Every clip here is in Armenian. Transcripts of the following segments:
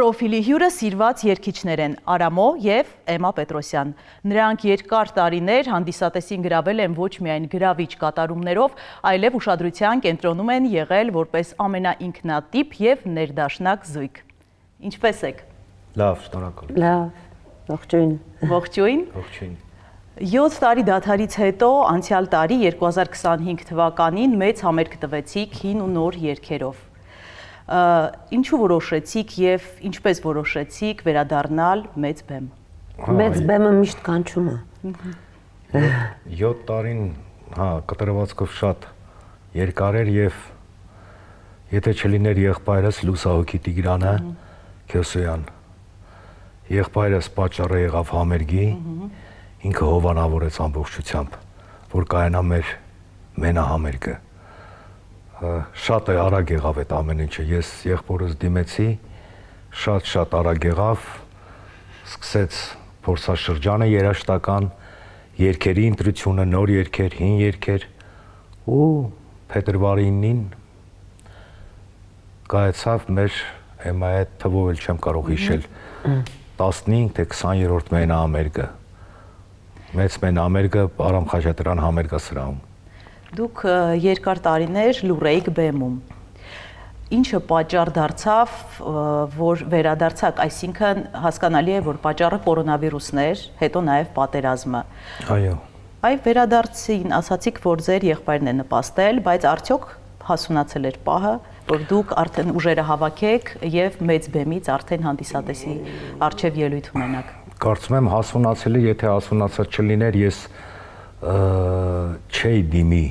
Պրոֆիլի հյուրը սիրված երգիչներ են Արամո և Էմմա Պետրոսյան։ Նրանք երկար տարիներ հանդիսատեսին գրավել են ոչ միայն գրավիչ կատարումներով, այլև ուշադրության կենտրոնում են եղել որպես ամենաինքնատիպ և ներդաշնակ զույգ։ Ինչպե՞ս եք։ Լավ, շնորհակալ։ Լավ, ողջույն։ Ողջույն։ Ողջույն։ 7 տարի դադարից հետո անցյալ տարի 2025 թվականին մեծ համերգ տվեցիք հին ու նոր երգերով։ Ինչու որոշեցիք եւ ինչպես որոշեցիք վերադառնալ մեծ բեմ։ Մեծ բեմը միշտ կանչում է։ 7 տարին, կտրվածքով շատ երկար էր եւ եթե չլիներ եղբայրս Լուսահոգի Տիգրանը Քյոսոյան, եղբայրս պատճառը եղավ համերգի, ինքը հովանավորեց ամբողջությամբ, որ կայանա մեր մենահամերգը։ Շատ արագ եղավ այդ ամեն ինչը, ես եղբորս դիմեցի, շատ արագ եղավ, սկսեց փորձաշրջանը երաժշտական, երգերի ընտրությունը, նոր երգեր, հին երգեր ու փետրվարի 9-ին կայացավ մեր Էմմայի հետ թվով էլ չեմ կարող հիշել 15 թե 20-րդ մենահամերգը, մեծ մենահամերգը Արամ Խաչատրյան համերգասրահում։ Դուք երկար տարիներ լուռ էիք բեմում։ Ինչը պատճառ դարձավ, որ վերադարձաք, այսինքն հասկանալի է, որ պատճառը կորոնավիրուսն էր, հետո նաև պատերազմը։ Այո։ Այ վերադարձին ասացիք, որ ձեր եղբայրն է նպաստել, բայց արդյոք հասունացել էր պահը, որ դուք արդեն ուժերը հավաքեք եւ մեծ բեմից արդեն հանդիսատեսի առջև ելույթ ունենաք։ Կարծում եմ հասունացել է, եթե հասունացած չլիներ, ես չէի դիմի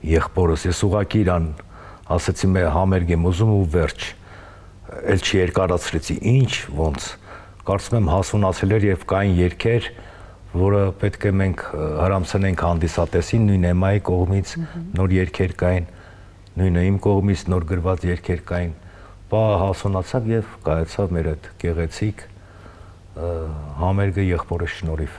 եղբորս, ես ուղղակի իրան ասեցի մե համերգ եմ ուզում ու վերջ, էլ չերկարացրեցի, ինչ, ոնց, կարծում եմ հասունացել էր եւ կային երգեր, որը պետք է մենք հրամցնենք հանդիսատեսին, նույն Էմմայի կողմից նոր երգեր կային, նույնը իմ կողմից նոր գրված երգեր կային, բա հասունացավ եւ կայացավ մեր այդ գեղեցիկ համերգը եղբորս շնորհիվ։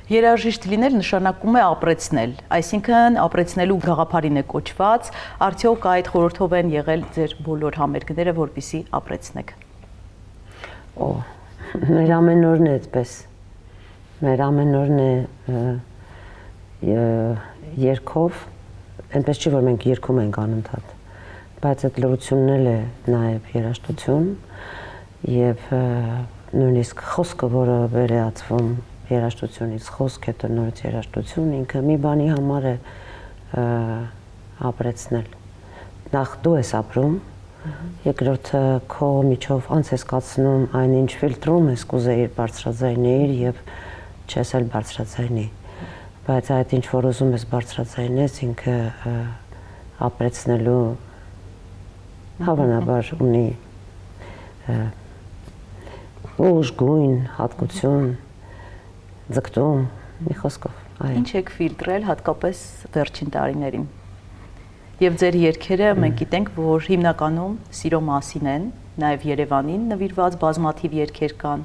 Երաժիշտ լինել նշանակում է ապրեցնել, այսինքն ապրեցնելու գաղափարին է կոչված, արդյոք այդ խորհրդով են եղել ձեր բոլոր համերգները, որպեսզի ապրեցնեք։ Մեր ամեն օրն է այդպես։ Մեր ամեն օրն է երգով, այնպես չի, որ մենք երգում ենք անընդհատ, բայց այդ լրությունն էլ է նաև երաժշտություն եւ նույնիսկ խոսքը, որը վերածվում երաժշտությունից, խոսք հետո նորից երաժշտություն, ինքը մի բանի համար է ապրեցնել։ Նախ դու ես ապրում, երկրորդը քո միջով անց ես կացնում այն ինչ ֆիլտրում ես կուզեիր բարձրաձայնեիր եւ չես էլ բարձրաձայնի, բայց այդ ինչ որ ուզում ես բարձրաձայնես, ինքը ապրեցնելու հավանաբար ունի ուժ, գույն, հատկություն, ձգտում, մի խոսքով։ Ինչ եք ֆիլտրել հատկապես վերջին տարիներին։ Եվ ձեր երգերը մենք գիտենք, որ հիմնականում սիրո մասին են, նաև Երևանին նվիրված բազմաթիվ երգեր կան։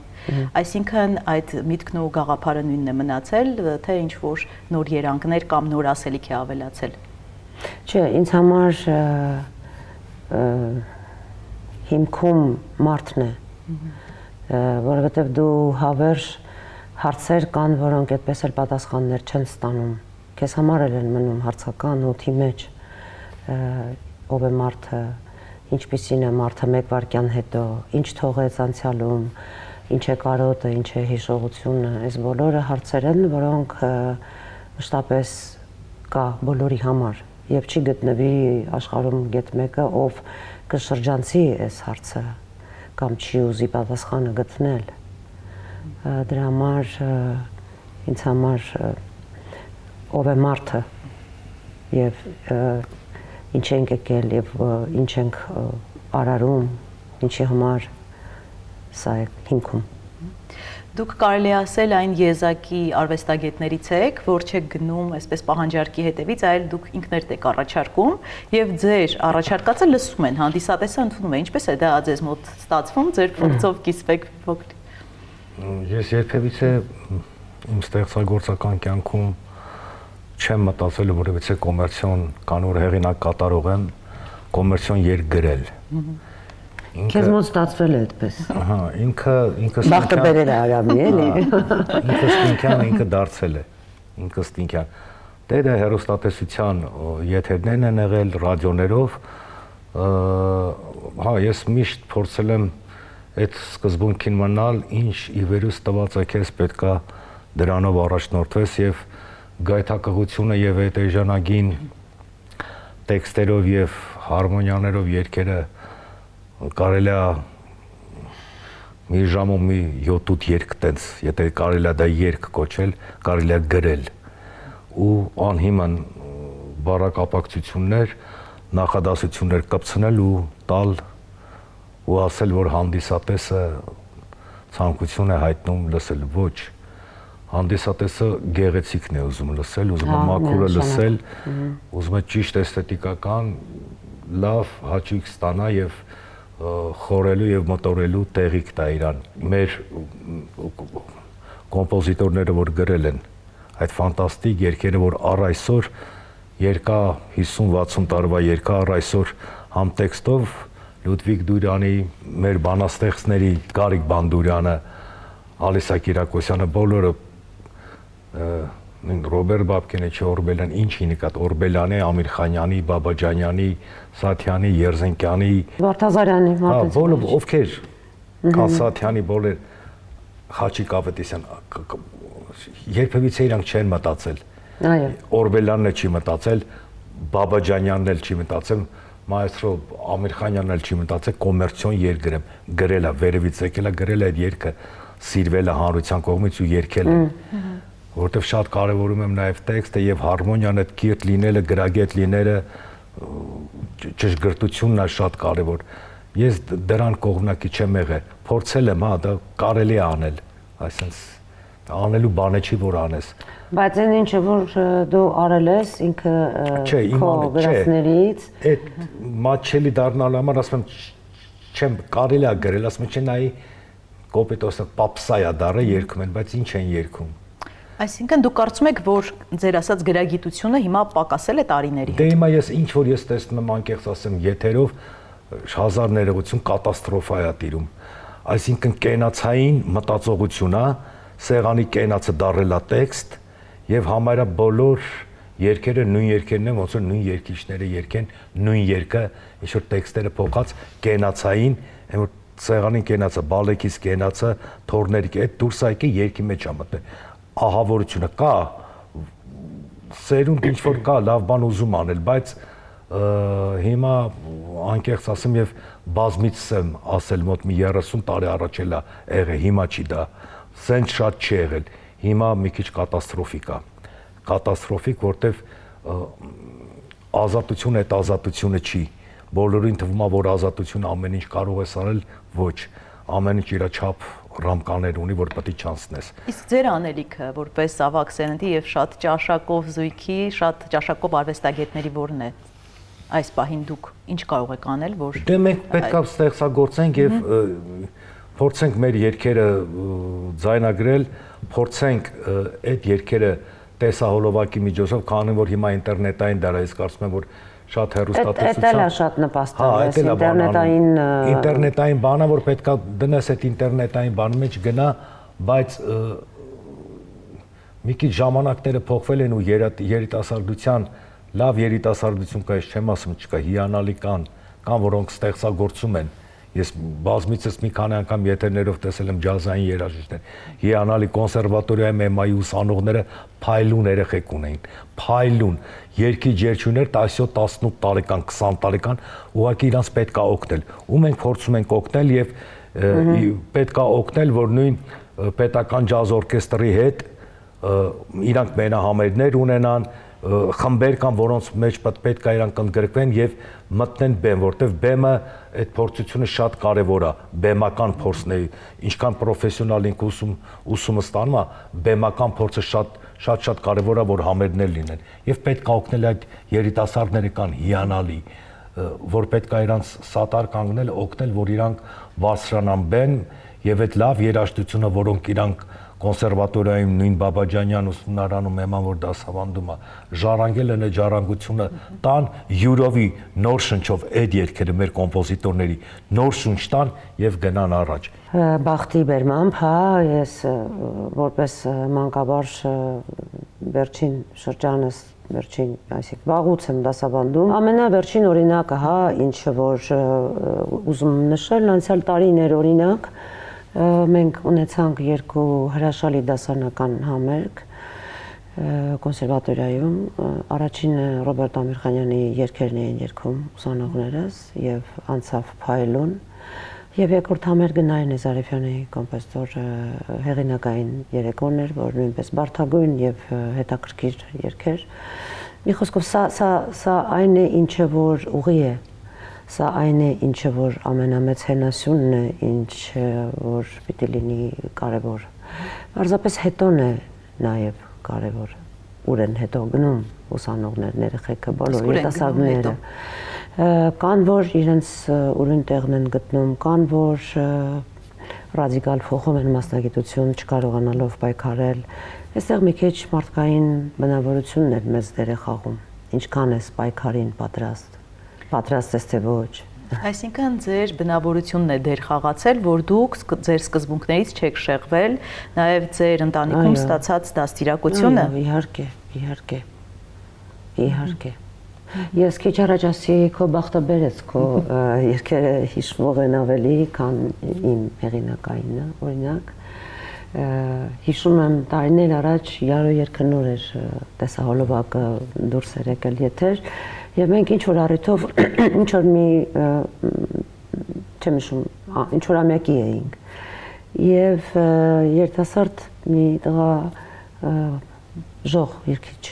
Այսինքն այդ միտքն ու գաղափարը նույնն է մնացել, թե ինչ որ նոր երանգներ կամ նոր ասելիք է ավելացել։ Չէ, ինձ համար հիմքում մարդն է, որովհետև դու հավերժ հարցեր կան, որոնք այդպես էլ պատասխաններ չեն ստանում։ Քեզ համար էլ են մնում հարցական օդի մեջ, ով է մարդը, ինչպիսին է մարդը մեկ վայրկյան հետո, ինչ թողեց անցյալում, ինչ է կարոտը, ինչ է հիշողությունը, այս բոլորը հարցեր են, որոնք մշտապես կա բոլորի համար եւ չի գտնվի աշխարհում գետ մեկը, ով կշրջանցի այս հարցը կամ չի ուզի պատասխանը գտնել։ Դրա համար ինձ համար ով է մարդը եւ ինչ ենք եկել եւ ինչ ենք արարում, ինչի համար սա է հիմքում։ Դուք կարելի ասել այն եզակի արվեստագետներից եք, որ չեք գնում այսպես պահանջարկի հետևից, այլ դուք ինքներդ եք առաջարկում եւ ձեր առաջարկածը լսում են, հանդիսատեսը ընդունում է, ինչպես է դա ձեզ մոտ ստացվում, ձեր փորձով կիսվեք փոքր։ Ես երբևիցե իմ ստեղծագործական կյանքում չեմ մտածել որևէ կոմերցիոն կանոր հեղինակ կատարող եմ կոմերցիոն երգ գրել։ Քեզ մոտ ստացվել է այդպես։ Ահա, ինքը Բախտը բերել է Արամի, էլի։ Ինքը Ստինքյանը ինքը դարձել է։ Ինքը Ստինքյան։ Դե դա հեռուստատեսության եթերներն են եղել, ռադիոներով։ Հա, ես միշտ փորձել եմ այդ սկզբունքին մնալ, ինչ ի վերուս տված է քեզ պետքա դրանով առաջնորդվես եւ գայթակղությունը եւ այդ էժանագին տեքստերով եւ հարմոնիաներով երգերը կարելի է մի ժամում մի 7-8 երգ տենց, եթե կարելի է դա երգ կոչել, կարելի է գրել ու անհիմն բառակապակցություններ, նախադասություններ կպցնել ու տալ ու ասել, որ հանդիսատեսը ցանկություն է հայտնում լսել, ոչ հանդիսատեսը գեղեցիկն է ուզում լսել, ուզում է մաքուրը լսել, ուզում է ճիշտ էսթետիկական լավ հաճույք ստանա եւ խորելու եւ մոտորելու տեղիք տա իրան։ Մեր կոմպոզիտորները որ գրել են այդ ֆանտաստիկ երգերը, որ առ այսօր երկա 50-60 տարվա երկա առ այսօր համ տեքստով Լյուդվիգ Դուրյանի, մեր բանաստեղծների Գարիկ Բանդուրյանը, Ալիսա Կիրակոսյանը բոլորը Ռոբերտ Բաբկենեչի Օրբելյան, ինչի նկատ Օրբելյանի, Ամիրխանյանի, Բաբաջանյանի, Սաթյանի, Երզենկյանի, Վարդազարյանի, բոլոր ովքեր Կասաթյանի բոլոր Խաչիկ Ավետիսյան երբևիցե իրանք չեն մտածել։ Այո։ Օրբելյանն էլ չի մտածել, Բաբաջանյանն էլ չի մտածել, Մայստրո Ամիրխանյանն էլ չի մտածել կոմերցիոն երգ գրեմ, գրել է, վերևից եկել է, գրել է այդ երգը, սիրվել է հանրության կողմից ու երգել է։ Որտեվ շատ կարևորում եմ նաև տեքստը եւ հարմոնիան, այդ կիրթ լինելը, գրագետ լինելը, ճշգրտությունն է շատ կարևոր։ Ես դրան կողմնակի չեմ եղել, փորձել եմ, հա, դա կարելի է անել, այսինքն անելու բանը չի որ անես։ Բայց այն ինչը որ դու արել ես, ինքը քո գրածներից, այդ մատչելի դառնալու համար ասում եմ, չեմ կարելի է գրել, ասում եմ, չէ նայի կոպետոսը պապսայա դառը երգում են, բայց ինչ են երգում։ Այսինքն դուք կարծում եք, որ ձեր ասած գրագիտությունը հիմա պակասել է տարիների հետ։ Դե հիմա ես ինչ որ ես տեսնում եմ անկեղծ ասեմ եթերով հազար ներողություն կատաստրոֆա է տիրում։ Այսինքն կենացային մտածողություն է, սեղանի կենացը դառել է տեքստ եւ համարյա բոլոր երգերը նույն երգերն են, ոնց որ նույն երգիչները երգեն նույն երգը, ինչ որ տեքստերը փոխած կենացային, այն որ սեղանի կենացը, բալեկից կենացը, թորների այդ դուրս եկե երգի մեջ է մտել։ Ահավորությունը կա, սերունդ ինչ որ կա, լավ բան ուզում անել, բայց հիմա անկեղծ ասեմ եւ բազմից եմ ասել մոտ մի 30 տարի առաջ էլա եղել, հիմա չի դա, սենց շատ չի եղել, հիմա մի քիչ կատաստրոֆիկ է, կատաստրոֆիկ, որտեվ ազատությունը այդ ազատությունը չի, բոլորին թվում է, որ ազատությունը ամեն ինչ կարող ես անել, ոչ, ամեն ինչ իր չափ ռամկաներ ունի, որ պետք է չանցնես։ Իսկ ձեր անելիքը որպես ավագ սերնդի եւ շատ ճաշակով զույգի, շատ ճաշակով արվեստագետների որն է այս պահին դուք ինչ կարող եք անել, որ Դե մենք պետք է ստեղծագործենք եւ փորձենք մեր երգերը ձայնագրել, փորձենք այդ երգերը տեսահոլովակի միջոցով, քանի որ հիմա ինտերնետային դարա, ես կարծում եմ, որ շատ հեռուստատեսության։ Դա շատ նպաստել է ինտերնետային բանը, որ պետքա դնես այդ ինտերնետային բանի մեջ գնա, բայց մի քիչ ժամանակները փոխվել են ու երիտասարդության լավ երիտասարդություն կա, ես չեմ ասում չկա, հիանալի կան, որոնք ստեղծագործում են։ Ես բազմիցս մի քանի անգամ եթերներով տեսել եմ ջազային երաժիշտներ։ Հիանալի կոնսերվատորիայի մեմայի ուսանողները փայլուն երեխեք ունեին, փայլուն, երկի ջերչուներ 17-18 տարեկան, 20 տարեկան, ուղղակի իրանց պետք է օգնել։ Ու մենք փորձում ենք օգնել եւ պետք է օգնել, որ նույն պետական ջազ օրկեստրի հետ իրանք մենահամերներ ունենան, խմբեր կան, որոնց մեջ պետք է իրանք ընդգրկվեն եւ մտնեն բեմ, որտեվ բեմը այդ փորձությունը շատ կարեւոր է, բեմական փորձն է, ինչքան պրոֆեսիոնալ ինք ուսումը ստանում է, բեմական փորձը շատ կարեւոր է, որ համերներ լինեն եւ պետք է օգնել այդ երիտասարդները կան հիանալի, որ պետք է իրանց սատար կանգնել, օգնել, որ իրանք բարձրանան բեմ եւ այդ լավ երաժշտությունը, որոնք իրանք կոնսերվատորիայում նույն Բաբաջանյան ուսումնարանում էման որ դասավանդում է, ժառանգել են այդ ժառանգությունը տան յուրովի նոր շնչով այդ երգերը մեր կոմպոզիտորների նոր շունչ տան եւ գնան առաջ։ Բախտի բերմամբ, հա, ես որպես մանկաբարձ վերջին շրջանս վերջին, այսինքն վաղուց եմ դասավանդում։ Ամենավերջին օրինակը, հա, ինչը որ ուզում նշել, անցյալ տարիներ օրինակ մենք ունեցանք երկու հրաշալի դասարանական համերգ կոնսերվատորիայում։ Առաջինը Ռոբերտ Ամիրխանյանի երգերն էին երգում ուսանողներս եւ անցավ փայլուն։ Եվ երկրորդ համերգը Նարինե Զարեֆյանի կոմպոզիտոր հեղինակային երեկոն էր, որ նույնպես բարդագույն եւ հետաքրքիր երգեր։ Մի խոսքով սա այն է, ինչը որ ուղի է, սա այն է, ինչը որ ամենամեծ հենասյունն է, ինչ որ պիտի լինի կարևոր։ Պարզապես հետոն է նաեւ կարևոր, ուր են հետո գնում ուսանողներն, երեխեքը, բոլոր երիտասարդները։ Կան, որ իրենց ուրույն տեղն են գտնում, կան, որ ռադիկալ փոխում են մասնագիտություն, չկարողանալով պայքարել։ Այստեղ մի քիչ մարդկային բնավորությունն է մեծ դեր է խաղում։ Ինչքան ես պայքարին պատրաստ ես թե ոչ։ Այսինքն ձեր բնավորությունն է դեր խաղացել, որ դուք ձեր սկզբունքներից չեք շեղվել, նաև ձեր ընտանիքում ստացած դաստիարակությունը։ Իհարկե։ Ես քիչ առաջ ասի քո բախտաբեր ես, քո երգերը հիշվող են ավելի, քան իմ հեղինակայինը, օրինակ։ Հիշում եմ տարիներ առաջ Յարո երգը նոր էր, տեսահոլովակը դուրս էր եկել եթեր, եւ մենք ինչ որ առիթով ինչ որ մի չեմ հիշում, ինչ որ ամյակի էինք։ Եվ երիտասարդ մի տղա ժող երգիչ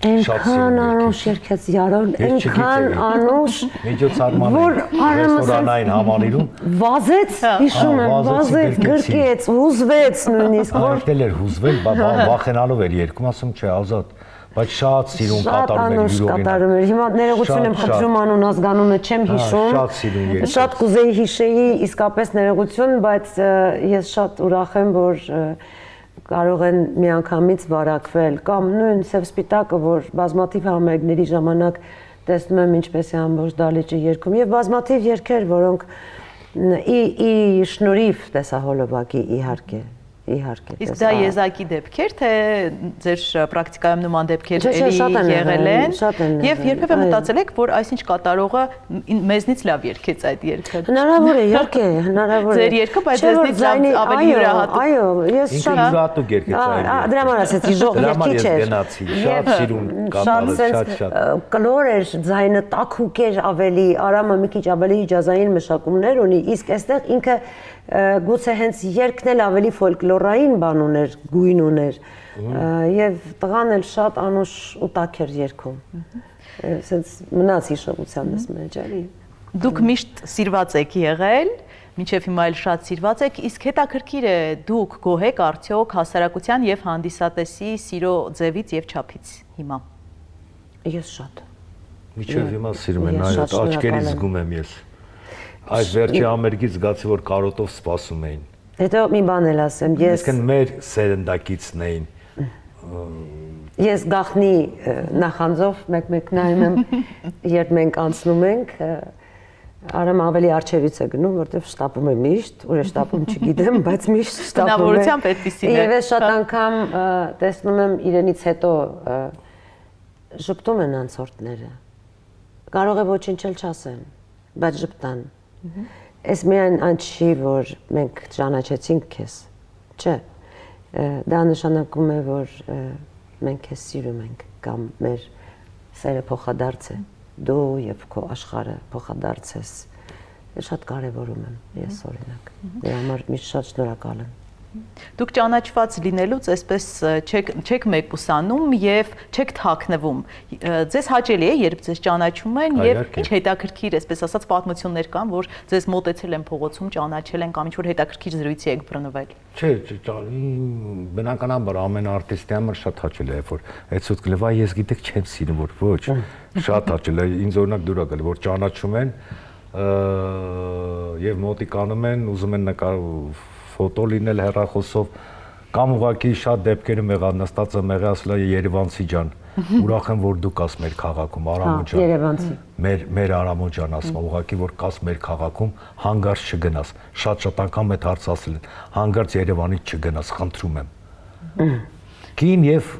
Այնքան անուշ երկեց Յարոն, այնքան անուշ, որ ռեստորանային համալիրում վազեց, հիշում եմ, վազեց, գրկեց, հուզվեց նույնիսկ, որ այդտեղ էր հուզվել, վախենալով էր երգում, ասում չէ, ազատ, բայց շատ սիրուն կատարում էր Հիմա ներողություն եմ խնդրում անուն ազգանունը չեմ հիշում, շատ կուզեի հիշեի իսկապես ներողություն, բայց ես շատ ուրախ եմ, որ կարող են միանգամից վարակվել կամ նույն Սև Սպիտակը, որ բազմաթիվ համերգների ժամանակ տեսնում եմ ինչպես է ամբողջ դահլիճը երգում եւ բազմաթիվ երգեր, որոնք ի շնորհիվ տեսահոլովակի իհարկե Իսկ դա եզակի դեպքեր, թե ձեր պրակտիկայում նման դեպքեր էլի եղել են եւ երբևէ մտածել եք, որ այսինչ կատարողը մեզնից լավ երգեց այդ երգը։ Հնարավոր է, իհարկե, հնարավոր է։ Ձեր երգը, բայց ձեզնից ավելի յուրահատուկ։ Այո, ես շատ յուրահատուկ երգեց այդ։ Դրա համար ասեցի, ժող երգիչ էր։ Շատ սիրուն կատարել, շատ։ Կլոր էր, ձայնը տաքուկ էր ավելի, Արամը մի քիչ ավելի ջազային մշակումներ ունի, իսկ այստեղ ինքը գուցե հենց երգն էլ ավելի ֆոլկլորային բան ուներ, գույն ուներ եւ տղան էլ շատ անուշ ու տաք էր երգում։ Սենց մնաց հիշողությանս մեջ, էլի։ Դուք միշտ սիրված եք եղել, մինչև հիմա էլ շատ սիրված եք, իսկ հետաքրքիր է դուք գոհ եք արդյոք հասարակության եւ հանդիսատեսի սիրո ձևից եւ չափից հիմա։ Ես շատ։ Մինչև հիմա սիրում եմ, այո, աչքերից զգում եմ ես։ Այս վերջի համերգից զգացի, որ կարոտով սպասում էին։ Հետո մի բան էլ ասեմ, ես Իսկն մեր սերնդակիցն էին։ Ես գախնի նախանձով մեկ-մեկ նայում եմ, երբ մենք անցնում ենք, Արամ ավելի արջևից է գնում, որտեղ շտապում է միշտ, ուր է շտապում չգիտեմ, բայց միշտ շտապում է։ Բնավորությամբ այդպիսին է։ Եվ ես շատ անգամ տեսնում եմ իրենից հետո ժպտում են անցորդները։ Կարող է ոչինչ էլ չասեն, բայց ժպտան։ Ես միայն անչի, որ մենք ճանաչեցինք քեզ, չէ, դա նշանակում է, որ մենք քեզ սիրում ենք, կամ մեր սերը փոխադարձ է, դու եւ քո աշխարհը փոխադարձ ես, շատ կարևորում եմ ես օրինակ, դրա համար միշտ շատ շնորհակալ եմ։ Դուք ճանաչված լինելուց այսպես չեք մեկուսանում եւ չեք թաքնվում։ Ձեզ հաճելի է, երբ ձեզ ճանաչում են եւ ինչ հետաքրքիր, այսպես ասած, պատմություններ կան, որ ձեզ մոտեցել են փողոցում, ճանաչել են կամ ինչ որ հետաքրքիր զրույցի եք բռնվել։ Չէ, բնականաբար ամեն արտիստի համար շատ հաճելի է, որ այդսուտ կլվա ես գիտեք չեմ սիրում, որ ոչ, շատ հաճելի է, ինձ օրինակ դուր է գալի, որ ճանաչում են եւ մոտիկանում են, ուզում են նկար ֆոտո լինել հեռախոսով, Կամ ուղղակի շատ դեպքերում եղա նստած եմ եղել ասել Երևանցի ջան, ուրախ եմ որ դու կաս մեր քաղաքում Արամո ջան։ Երևանցի։ Մեր Արամո ջան ասում, ուղղակի որ կաս մեր քաղաքում հանգարց չգնաս։ Շատ անգամ այդ հարց ասել են, հանգարց Երևանից չգնաս, խնդրում եմ։ Կին եւ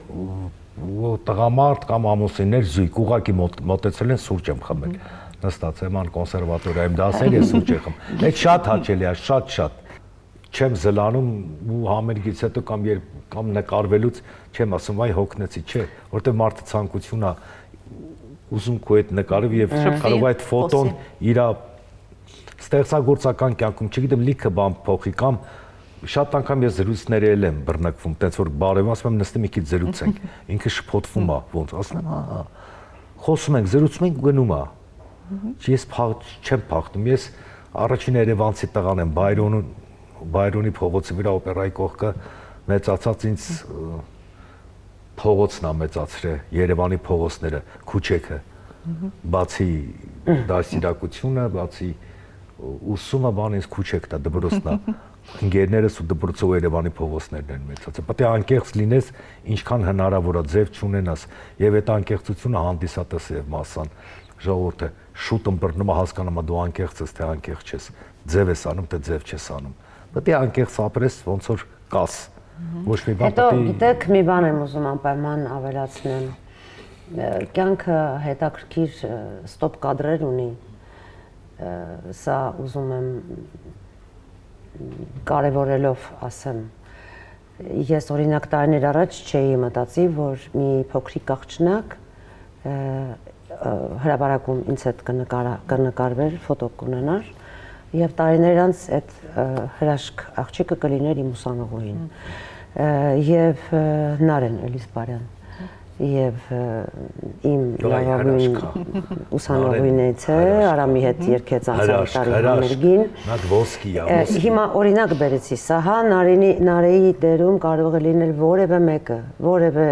տղամարդ կամ ամուսիններ զույգ ուղղակի մոտեցել են սուրճ եմ խմել։ Նստած եմ ան կոնսերվատորիայում դասեր ես սուրճ եմ խմել։ Այդ շատ հաճելի է, շատ։ Չեմ զլանում ու համերգից հետո կամ նկարվելուց չեմ ասում այ հոգնեցի, չէ, որտեղ մարդը ցանկություն է ուզում քո այդ նկարով եւ կարող այդ ֆոտոն իր ստեղծագործական կյանքում, չգիտեմ, լիքը բան փոխի կամ շատ անգամ ես զրույցներ եմ բռնկվում, տենց որ բարև ասում եմ նստի մի քիչ զրուցենք, ինքը շփոթվում է, ոնց ասում եմ, հա, խոսում ենք, զրուցում ենք, գնում է։ Ես չեմ փախնում, ես առաջին երևանցի տղան եմ, Բայրոնի փողոցի վրա օպերայի կողքը մեծացած ինձ փողոցն է մեծացրել, Երևանի փողոցները, քուչեքը, բացի դասիրակությունը, բացի ուսումը, բան ինձ քուչեքն է, դպրոցն է, ընկերներս ու դպրոցը ու Երևանի փողոցներն են մեծացել։ Պետք է անկեղծ լինես, ինչքան հնարավոր է, ձև չունենաս, եւ այդ անկեղծությունը հանդիսատես է եւ մասան։ Ժողովուրդը շուտ ըմբռնում է, հասկանում է դու անկեղծ ես, թե անկեղծ չես, ձև ես անում, թե ձև չես անում։ Պետք է անկեղծ ապրես, ոնց որ կաս։ Ոչ մի բան հետո գիտեք, մի բան եմ ուզում անպայման ավելացնեմ։ Կյանքը հետաքրքիր ստոպ կադրեր ունի։ Սա ուզում եմ կարևորելով ասեմ։ Ես օրինակ տարիներ առաջ չէի մտածի, որ մի փոքրիկ աղջնակ հրապարակում ինձ հետ կնկարվեր, ֆոտո կունենար եւ տարիներ անց այդ հրաշք աղջիկը կլիներ իմ ուսանողուհին եւ Նարեն Էլիզբարյան եւ իմ լավագույն ուսանողուհիներից է Արամի հետ երկեց անցյալ տարի համերգին նա ոսկի է հիմա օրինակ բերեցի սա հա Նարեի դերում կարող է լինել որևէ մեկը որևէ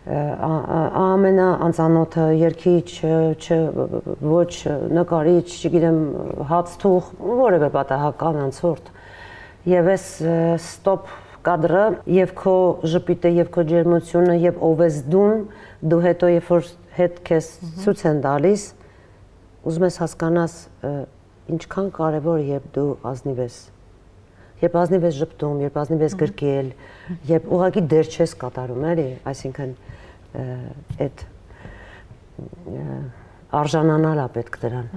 ամենաանծանոթը երգիչ ոչ նկարիչ, չգիտեմ, հացթուղ, որևէ պատահական անցորդ։ Եվ այս ստոպ կադրը եւ քո ժպիտը եւ քո ջերմությունը եւ ով ես դու հետո երբ որ հետ քեզ ցույց են տալիս, ուզում ես հասկանաս ինչքան կարեւոր երբ դու ազնիվ ես։ Երբ ազնիվ ես ժպտում, երբ ազնիվ ես գրկել, երբ ուղղակի դեր չես կատարում, էլի, այսինքն այդ արժանանալ է պետք դրան,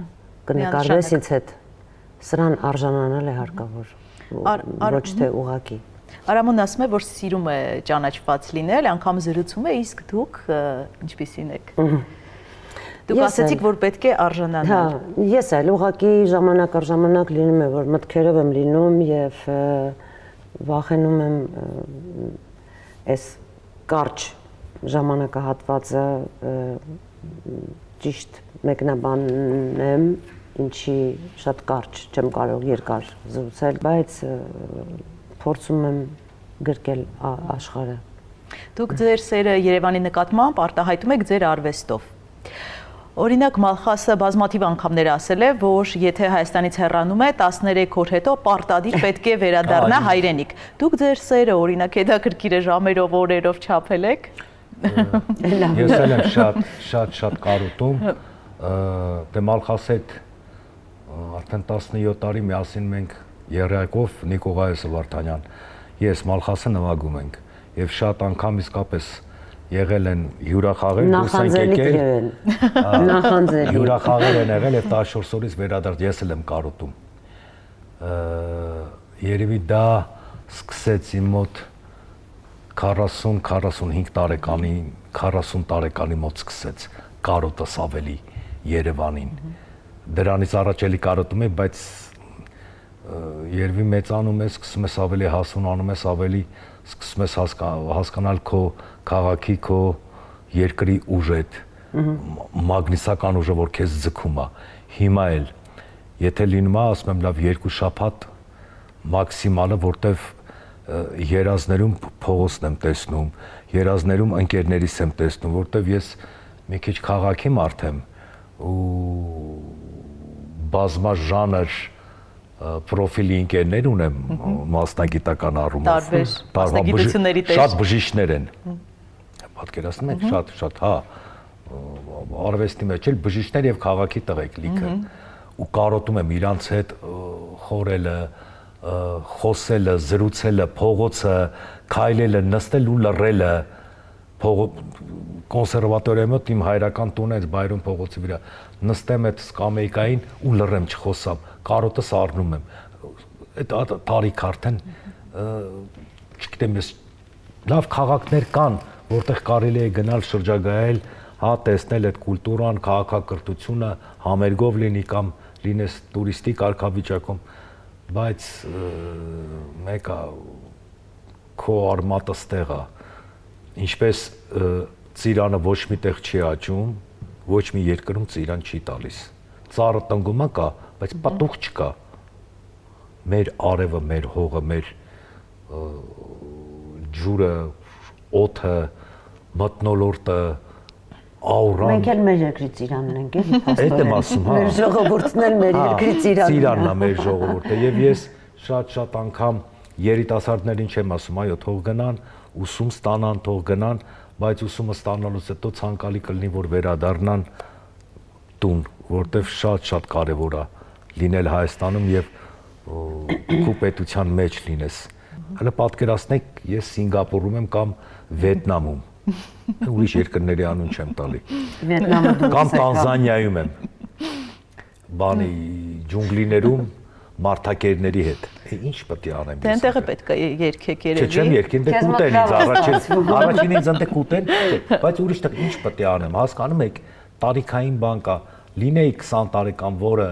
կնկարվես ինձ հետ, սրան արժանանալ է հարկավոր, ոչ թե ուղղակի։ Արամոն ասում է, որ սիրում է ճանաչված լինել, անգամ զրուցում է, իսկ դուք ինչպիսին եք։ Դուք ասացիք, որ պետք է արժանանալ։ Հա, ես էլ ուղղակի ժամանակ առ ժամանակ լինում է, որ մտքերով եմ լինում եւ վախենում եմ այս կարճ ժամանակահատվածը ճիշտ մեկնաբանեմ, ինչի շատ կարճ չեմ կարող երկար զրուցել, բայց փորձում եմ գրկել աշխարհը։ Դուք ձեր սերը Երևանի նկատմամբ արտահայտում եք ձեր արվեստով։ Օրինակ Մալխասը բազմաթիվ անգամներ ասել է, որ եթե Հայաստանից հեռանում է 13 օր հետո պարտադիր պետք է վերադառնա հայրենիք։ Դուք ձեր սերը օրինակ հետաքրքիր է ժամերով, օրերով չափել եք։ Ես էլ եմ շատ կարոտում, դե Մալխասի հետ արդեն 17 տարի միասին մենք Եղիակով Նիկողայոս Վարդանյան, ես Մալխասը նվագում ենք եւ շատ անգամ իսկապես եղել են հյուրախաղեր, դուրս ենք եկել, հյուրախաղեր են եղել եւ 14 օրից վերադարձ ես էլ եմ կարոտում։ Երևի դա սկսեց իմ մոտ 40-45 տարեկանի, 40 տարեկանի մոտ սկսեց կարոտս ավելի Երևանին։ Դրանից առաջ էլի կարոտում եմ, բայց երևի մեծանում ես, սկսում ես ավելի հասունանում ես, ավելի սկսում ես հասկանալ քո քաղաքի, քո երկրի ուժը, մագնիսական ուժը, որ քեզ ձգում է։ Հիմա էլ, եթե լինում է, ասում եմ, լավ 2 շաբաթ մաքսիմալը, որտեվ երազներում փողոցն եմ տեսնում, երազներում ընկերներիս եմ տեսնում, որտեվ ես մի քիչ քաղաքի մարդ եմ ու բազմաժանր պրոֆիլի ընկերներ ունեմ մասնագիտական առումով։ Տարբեր մասնագիտությունների տեր։ Շատ բժիշկներ են։ Պատկերացնում եք, շատ, հա, արվեստի մեջ էլ բժիշկներ եւ քաղաքի տղեկ լիքը։ Ու կարոտում եմ իրանց հետ խորելը, խոսելը, զրուցելը, փողոցը, քայլելը, նստել ու լռելը, կոնսերվատորիայի մոտ իմ հայրական տունը է Բայրոն փողոցի վրա, նստեմ այդ սկամեյկային ու լռեմ, չխոսամ, կարոտս առնում եմ, այդ տարիք արդեն, չգիտեմ ես, լավ քաղաքներ կան, որտեղ կարելի է գնալ շրջագայել, հա, տեսնել այդ կուլտուրան, քաղաքակրթությունը, համերգով լինի կամ լինես տուրիստի կարգավիճակում, բայց մեկը քո արմատը ստեղ է, ինչպես ծիրանը ոչ մի տեղ չի աճում, ոչ մի երկրում ծիրան չի տալիս։ Ծառը տնգումա կա, բայց պատուղ չկա։ Մեր արևը, մեր հողը, մեր ջուրը, օդը, մթնոլորտը, աուրան։ Մենք էլ մեր երկրի ծիրանն ենք, էլի փաստորեն։ Այդ եմ ասում, հա։ Մեր ժողովուրդն էլ մեր երկրի ծիրանն է։ Ծիրանն է մեր ժողովուրդը եւ ես շատ անգամ երիտասարդներին չեմ ասում, այո, թող գնան, ուսում ստանան, թող գնան, բայց ուսումը ստանալուց հետո ցանկալի կլինի, որ վերադառնան տուն, որտեվ շատ կարևոր է լինել Հայաստանում եւ քո պետության մեջ լինես։ Հələ պատկերացնեք, ես Սինգապուրում եմ կամ Վիետնամում։ Ուրիշ երկրների անուն չեմ տալի։ Վիետնամը դուրս Կամ Տանզանիայում եմ։ Բանի ջունգլիներում մարդակերների հետ։ Ինչ պետք է անեմ։ Դե այնտեղը պետք է երգեք երևի։ Չեմ երգին, դե կուտեն ինձ առաջին ինձ ընդ կուտեն, բայց ուրիշ տեղ ինչ պետք է անեմ, հասկանում եք, տարիքային բան կա, լինեի 20 տարեկան, որը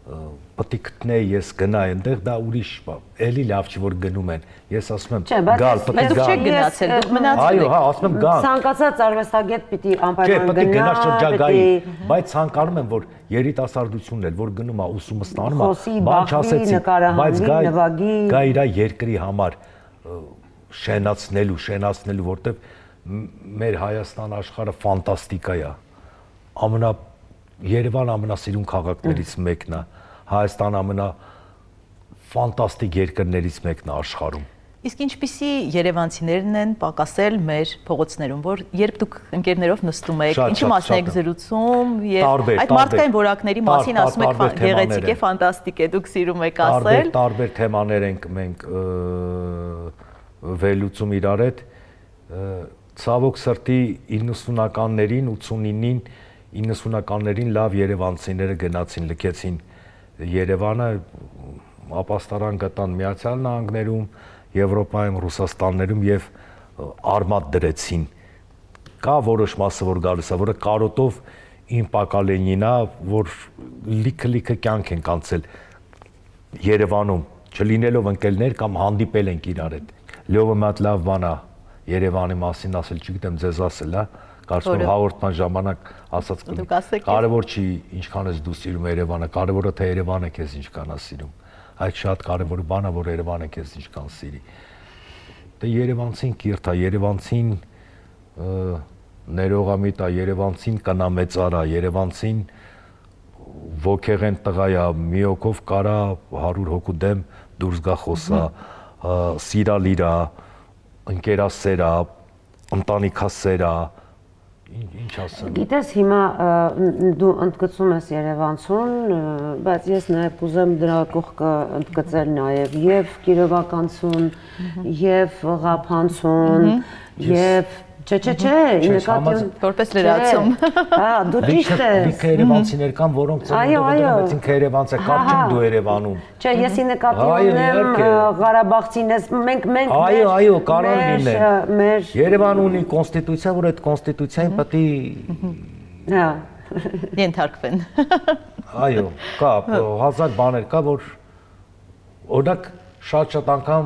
պետք է գտնեի, ես գնայի այնտեղ, դա ուրիշ բան, էլի լավ չի որ գնում են, ես ասում եմ, գալ, պետք է գալ։ Դուք չեք գնացել, դուք մնացել եք։ Այո, հա, ասում եմ գալ։ Ցանկացած արվեստագետ պիտի անպայման պետք է գնա գնա, շրջագայի, բայց ցանկանում եմ, որ երիտասարդությունն էլ որ գնում է ուսումը ստանում է, բան չասեցի, բայց գա իր երկրի համար շենացնելու, որտեվ մեր Հայաստան աշխարհը ֆանտաստիկա է։ Երևան ամենասիրուն քաղաքներից մեկն է, Հայաստան ամենաֆանտաստիկ երկրներից մեկն է աշխարհում։ Իսկ ինչպիսի երևանցիներն են պակասել մեր փողոցներում, որ երբ դուք ընկերներով նստում եք, ինչի մասին եք զրուցում եւ այդ մարդկային որակների մասին ասում եք գեղեցիկ է, ֆանտաստիկ է, դուք սիրում եք ասել։ Տարբեր թեմաներ ենք մենք վերլուծում իրար հետ։ Ցավոք սրտի 90-ականներին, 89-ին 90-ականներին լավ երևանցիները գնացին, լքեցին Երևանը, ապաստարան գտան Միացյալ Նահանգներում, Եվրոպայում, Ռուսաստաններում եւ արմատ դրեցին։ Կա որոշ մասը, որ գալիս է, որը կարոտով իմ Պակալենին է, որ լիքը կյանք են կանցել Երևանում, չլինելով ընկերներ կամ հանդիպել ենք իրար հետ։ Լյովը մի հատ լավ բան է Երևանի մասին ասել, չգիտեմ ձեզ ասել, հա, կարծում եմ հաղորդման ժամանակ ասած կլինի։ Կարևոր չի ինչքան ես դու սիրում Երևանը, կարևորը թե Երևանը քեզ ինչքան է սիրում։ Այդ շատ կարևոր բան է, որ Երևանը քեզ ինչքան սիրի։ Դե Երևանցին կիրթ է, Երևանցին ներողամիտ է, Երևանցին կնամեծար է, Երևանցին ոգեղեն տղա է, մի հոգով կարա 100 հոգու դեմ դուրս գա խոսա, սիրալիր է, ընկերասեր է, ընտանիքասեր է, ինչ ասեմ։ Գիտես, հիմա դու ընդգծում ես Երևանցուն, բայց ես նաև կուզեմ դրա կողքը ընդգծել նաև եւ Կիրովականցուն, եւ Ղափանցուն, եւ Չէ, նկատի որպես լրացում։ Հա, դու ճիշտ ես։ Լիքը երևանցիներ կան, որոնք ծննդով ինքը Երևանց է, կապ չեն դու Երևանում։ Չէ, ես նկատի ունեմ Ղարաբաղցին, մենք Այո, կարող լինել։ Երևան ունի կոնստիտուցիա, որ այդ կոնստիտուցիային պետք է հա ենթարկվեն։ Այո, կա, հազար բաներ կա, որ օրինակ շատ անգամ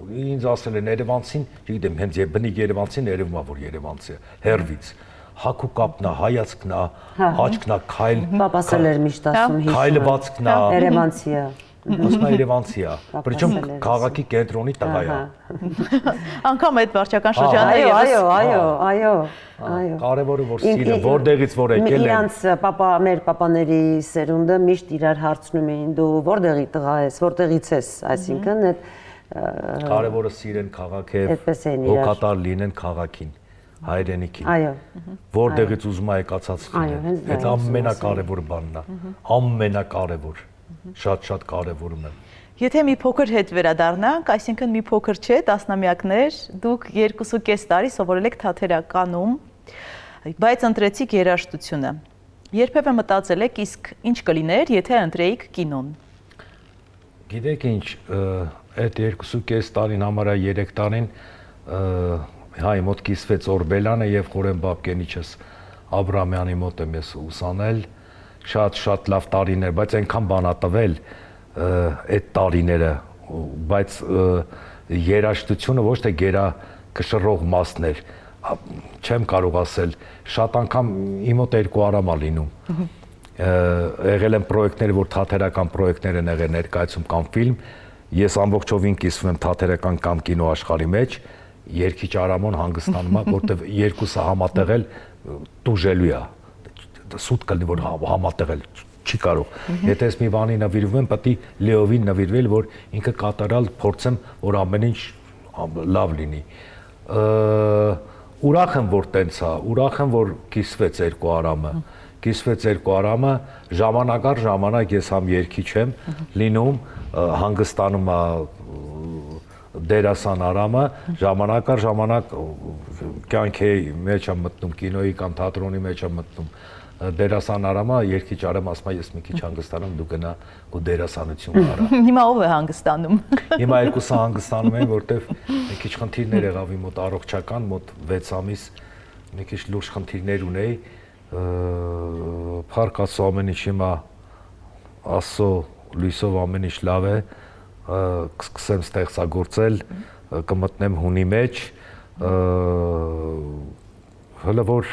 ինձ ասել են Երևանցին, չգիտեմ, հենց բնիկ Երևանցին երևում է, որ Երևանցի է, հերվից, հագու կապն է, հայացքն է, աչքն է, քայլ, պապասել էր միշտ ասում հիշում, քայլվածքն է, Երևանցի է, ասում է Երևանցի է, причем քաղաքի կենտրոնի տղա է։ Անկամ այդ վարչական շրջանը Այո։ Կարևորը որ սիրը որտեղից որ եկել են։ Իրանց մեր պապաների սերունդը միշտ իրար հարցնում էին դու որտեղի տղա ես, որտեղից ես, այսինքն այդ կարևորը սիրեն քաղաքը, հոգատար լինեն քաղաքին, հայրենիքին։ Այո։ Որտեղից ուզում է եկածած լինեն։ Այդ ամենակարևոր բանն է։ Ամենակարևոր։ Շատ կարևորում եմ։ Եթե մի փոքր հետ վերադառնանք, այսինքն մի փոքր չէ, տասնամյակներ, դուք 2.5 տարի սովորել եք թատերականում, բայց ընտրեցիք երաժշտությունը։ Երբևէ մտածել եք, իսկ ինչ կլիներ, եթե ընտրեիք կինոն։ Գիտեք ինչ, այդ 2.5 տարին համարյա 3 տարին հայ մոտ կիսվեց Օրբելյանը եւ Խորեն Բաբկենիչս Աբրամյանի մոտ եմ ես ուսանել, շատ լավ տարիներ, բայց այնքան բան ա տվել այդ տարիները, բայց երաժշտությունը ոչ թե գերա կշռող մասն էր, չեմ կարող ասել, շատ անգամ իմ մոտ երկու արամ ա լինում։ Եղել են պրոյեկտներ, որ թատերական պրոյեկտներ են եղել ներկայացում կամ ֆիլմ, ես ամբողջովին կիսվում եմ թատերական կամ կինո աշխարհի մեջ, երկիչ Արամոն հանգստանում է, որտեվ երկուսը համատեղել տուժելու է, սուտ կլինի, որ համատեղել չի կարող։ Եթե ես մի բանի նվիրվում եմ, պետք է լիովին նվիրվել, որ ինքը կատարալ փորձեմ, որ ամեն ինչ լավ լինի։ Ուրախ եմ, որ տենց է, ուրախ եմ, որ կիսվեց երկու արամը, ժամանակ առ ժամանակ ես համ երգիչ եմ լինում, հանգստանում է դերասան Արամը, ժամանակ առ ժամանակ կյանքի մեջ եմ մտնում, կինոյի կամ թատրոնի մեջ եմ մտնում, դերասան Արամը, երգիչ Արամ ասում է ես մի քիչ հանգստանում, դու գնա ու դերասանություն արա։ Հիմա ով է հանգստանում։ Հիմա երկուսը հանգստանում են, որտեվ մի քիչ խնդիրներ եղավ իմ մոտ առողջական, մոտ 6 ամիս մի քիչ լուրջ խնդիրներ ունեի, փառք Աստծո ամեն ինչ հիմա Աստծո լույսով ամեն ինչ լավ է, կսկսեմ ստեղծագործել, կմտնեմ հունի մեջ, հələ որ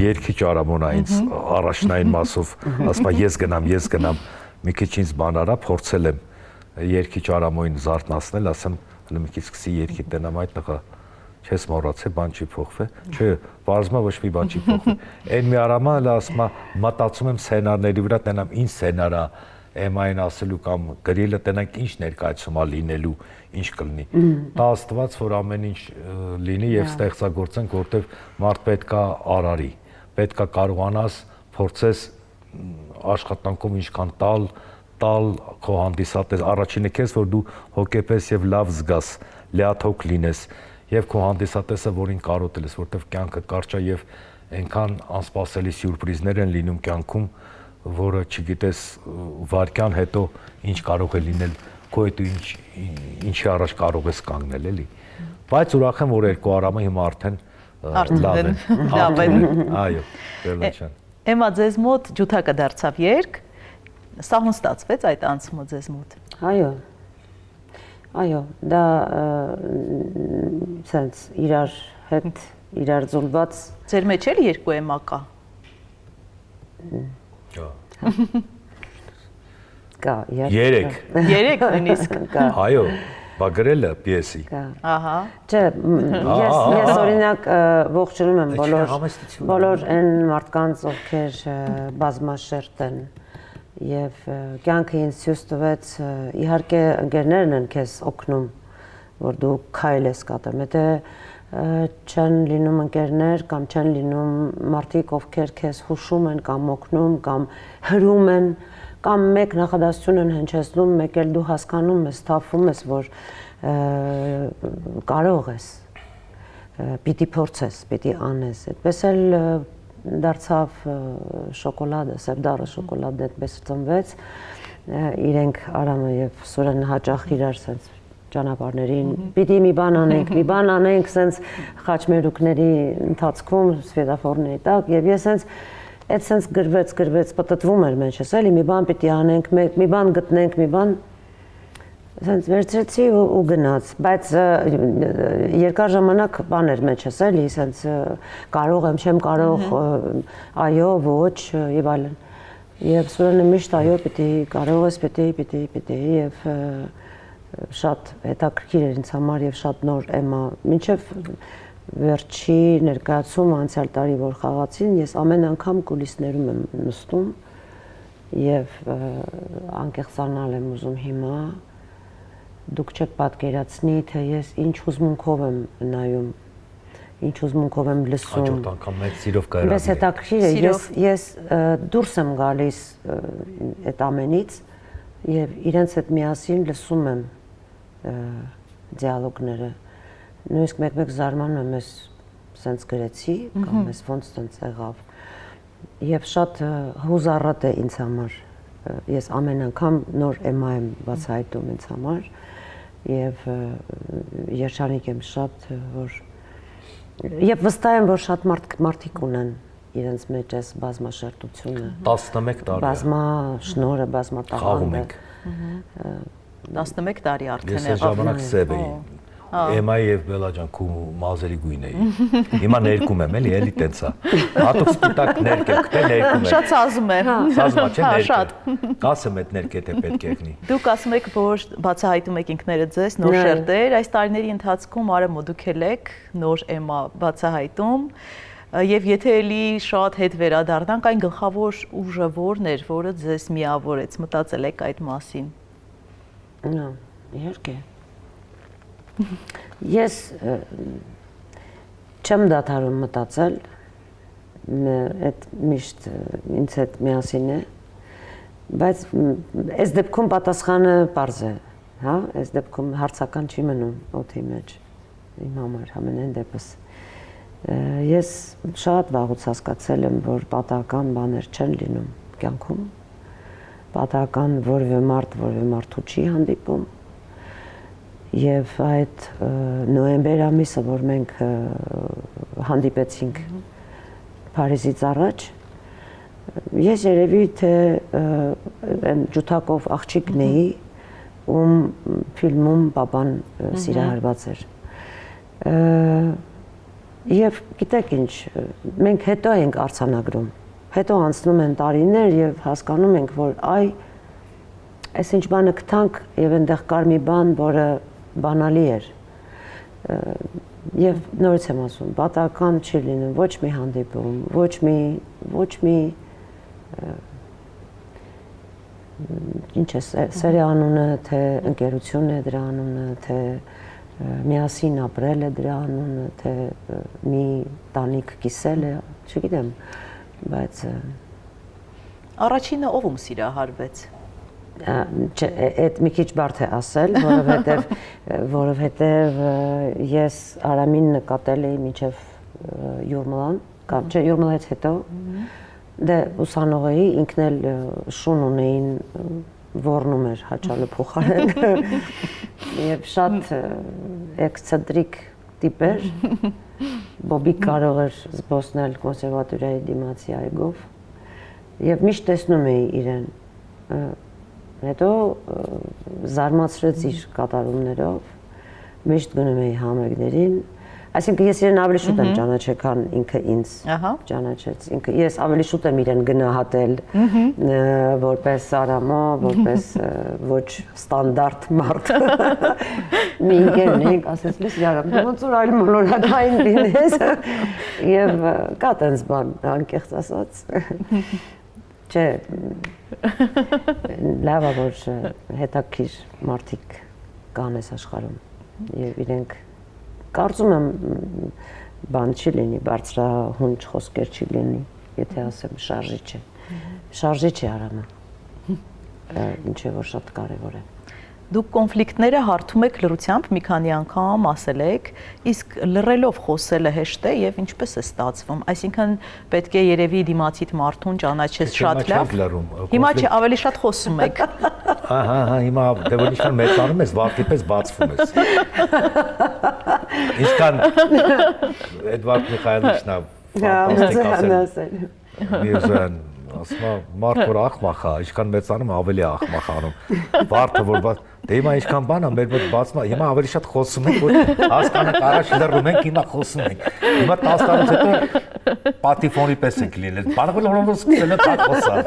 երգիչ Արամոնը ինձ առաջնային մասով ասում է ես գնամ, մի քիչ ինձ բան արա, փորձել եմ երգիչ Արամոին զարթնացնել, ասեմ հələ մի քիչ սկսի երգի տենամ այդ տղա, չես մոռացել, բան չի փոխվել, չէ, բարձմա ոչ մի բան չի փոխվել։ Այն մի Արամը հələ ասում է մտածում եմ սցենարների վրա, տենամ ինչ սցենար է Էմային ասելու կամ գրելը տենանք ինչ ներկայացում ա լինելու, ինչ կլինի։ Դա Աստված, որ ամեն ինչ լինի եւ ստեղծագործենք, որտեվ մարդ պետքա արարի, պետքա կարողանաս փորձես աշխատանքում ինչքան տալ քո հանդիսատես առաջինը քեզ, որ դու հոգեպես եւ լավ զգաս, լիաթոք լինես եւ քո հանդիսատեսը, որին կարոտել ես, որտեվ կյանքը կարճ է եւ այնքան անսպասելի սյուրպրիզներ են լինում կյանքում, որը չգիտես վարկյան հետո ինչ կարող է լինել, քո հետ ինչի առաջ կարող ես կանգնել, էլի։ Բայց ուրախ եմ, որ երկու Արամը հիմա արդեն լավ են։ Այո, Բերլաչյան։ Էմա ձեզ մոտ ջութակը դարձավ երգ, սահուն ստացվեց այդ անցումը ձեզ մոտ։ Այո, դա սենց իրար զուլված։ Ձեր մեջ էլ երկու էմա կա։ Կա, երեք նույնիսկ կա։ Այո, բա գրելը պիեսի։ Ահա։ Չէ, ես օրինակ ողջունում եմ բոլոր այն մարդկանց, ովքեր բազմաշերտ են եւ կյանքը ինձ ցույց տվեց, իհարկե ընկերներն են քեզ օգնում, որ դու քայլ ես կատարում, եթե չեն լինում ընկերներ կամ չեն լինում մարդիկ, ովքեր քեզ հուշում են կամ օգնում կամ հրում են կամ մեկ նախադասություն են հնչեցնում, մեկ էլ դու հասկանում ես, թափվում ես, որ կարող ես, պիտի փորձես, պիտի անես, այդպես էլ դարձավ շոկոլադը, Սեբդարը շոկոլադը այդպես ծնվեց, իրենք Արամը եւ Սուրենը հաճախ իրար sense ճանապարհներին պիտի մի բան անենք sense խաչմերուկների ընթացքում սվետաֆորների տակ եւ ես sense գրվեց պատտվում էր մեջս էլի մի բան պիտի անենք մի բան գտնենք մի բան sense վերցրեցի ու գնաց բայց երկար ժամանակ բաներ մեջս էլի sense կարող եմ չեմ կարող այո ոչ եւ այլն Եվ Սուրենը միշտ այո պիտի կարող ես պիտի եւ շատ հետաքրքիր էր ինձ համար եւ շատ նոր էմա մինչեւ վերջի ներկայացումը անցյալ տարի որ խաղացին ես ամեն անգամ կուլիսներում եմ նստում եւ անկեղծանալ եմ ուզում հիմա դուք չեք պատկերացնի թե ես ինչ հուզմունքով եմ նայում ինչ հուզմունքով եմ լսում հաջորդ անգամ մեծ սիրով կհրավիրեք Ես հետաքրքիր է ես դուրս եմ գալիս այդ ամենից եւ իրենց հետ միասին լսում եմ դիալոգները նույնիսկ մեկ-մեկ զարմանում եմ ես սենց գրեցի կամ ես ոնց սենց եղավ եւ շատ հուզառատ է ինձ համար ես ամեն անգամ նոր էմա եմ բացահայտում ինձ համար եւ երջանիկ եմ շատ որ եւ վստահ եմ որ շատ մարդիկ ունեն իրենց մեջ այս բազմաշերտությունը 11 տարի բազմաշնորհը բազմատաղանդը 11 տարի արդեն ես այդ ժամանակ սև էի Էմայի եւ Բելա ջան քու մազերի գույն էի հիմա ներկում եմ էլի տենցա հատուկ սպիտակ ներկեմ թե ներկում եմ շատ սազում է սազում չէ ներկեմ կասեմ այդ ներկետը պետք է եղնի Դուք ասում եք որ բացահայտում եք ինքներդ ձեզ նոր շերտեր այս տարիների ընթացքում արեմ ու դուք եք նոր էմա բացահայտում եւ եթե էլի շատ հետ վերադառնանք այն գլխավոր ուժը որն էր որը ձեզ միավորեց մտածել եք այդ մասին Իհարկե Ես չեմ դադարում մտածել այդ միշտ ինձ հետ միասին է բայց այս դեպքում պատասխանը պարզ է հա այս դեպքում հարցական չի մնում օդի մեջ իմ համար ամենայն դեպս ես շատ վաղուց հասկացել եմ որ պատահական բաներ չեն լինում կյանքում պատահական որևէ մարդու չի հանդիպում Եվ այդ նոյեմբեր ամիսը, որ մենք հանդիպեցինք Փարիզից առաջ, ես երևի թե ջութակով աղջիկն էի, ում ֆիլմում պապան սիրահարված էր։ Եվ գիտեք ինչ, մենք հետո ենք արձանագրում, հետո անցնում են տարիներ եւ հասկանում ենք, որ այս ինչ բանը գտանք եւ այնտեղ կար մի բան, որը բանալի էր եւ նորից եմ ասում պատահական չի լինում ոչ մի հանդիպում ոչ մի ինչ է սերի անունը թե ընկերությունն է դրա անունը թե միասին ապրել է դրա անունը թե մի տանիք կիսել է չգիտեմ բայց առաջինը ով սիրահարվեց այդ մի քիչ բարդ է ասել, որովհետև ես Արամին նկատել էի մինչև Յուրմալան, կամ չէ Յուրմալից հետո, դե ուսանող էի, ինքն էլ շուն ունեին ոռնում էր հաճալը փոխարեն եւ շատ էքսցենտրիկ տիպ էր, բոբիկ կարող էր զբոսնել կոնսերվատորիայի դիմացի այգով եւ միշտ տեսնում էի իրեն Հետո զարմացրեց իր կատարումներով, միշտ գնում էի համերգներին, այսինքն ես իրեն ավելի շուտ եմ ճանաչել, քան ինքը ինձ ճանաչեց, ես ավելի շուտ եմ իրեն գնահատել որպես Արամո, որպես ոչ ստանդարտ մարդ։ Մի ընկերն էինք, ասեց լույս Արամ, դու ոնց որ այլ մոլորակային լինես, եւ կա տենց բան, անկեղծ ասած։ Չէ, լավ է որ հետաքրքիր մարդիկ կան այս աշխարհում եւ իրենք կարծում եմ բան չի լինի բարձրահունչ խոսքեր չի լինի եթե ասեմ շարժիչ է Արամը ինչը որ շատ կարեւոր է Դուք կոնֆլիկտները հարթում եք լրությամբ մի քանի անգամ ասել եք, իսկ լռելով խոսելը հեշտ է եւ ինչպես է ստացվում, այսինքն պետք է երևի դիմացիդ մարդուն ճանաչես շատ լավ։ Հիմա չէ, ավելի շատ խոսում եք։ Ահա, հիմա դե որ ինչքան մեծանում ես, վարտի պես բացվում ես։ Ինչքան Էդվարդ Միխայելիչն է ասել։ Միրզան ասма մարդ որ ախմախ է, ինչքան մեծանում ավելի ախմախ անում։ Վարդը որ դե հիմա ինչքան բան է, մեր մոտ բացում է, հիմա ավելի շատ խոսում ենք, որ հասկանանք առաջ լռում ենք, հիմա խոսում ենք։ Հիմա 10 տարուց հետո պատիֆոնի պես ենք լինել։ Բարեգլորոս սկսել է պատմոսալ։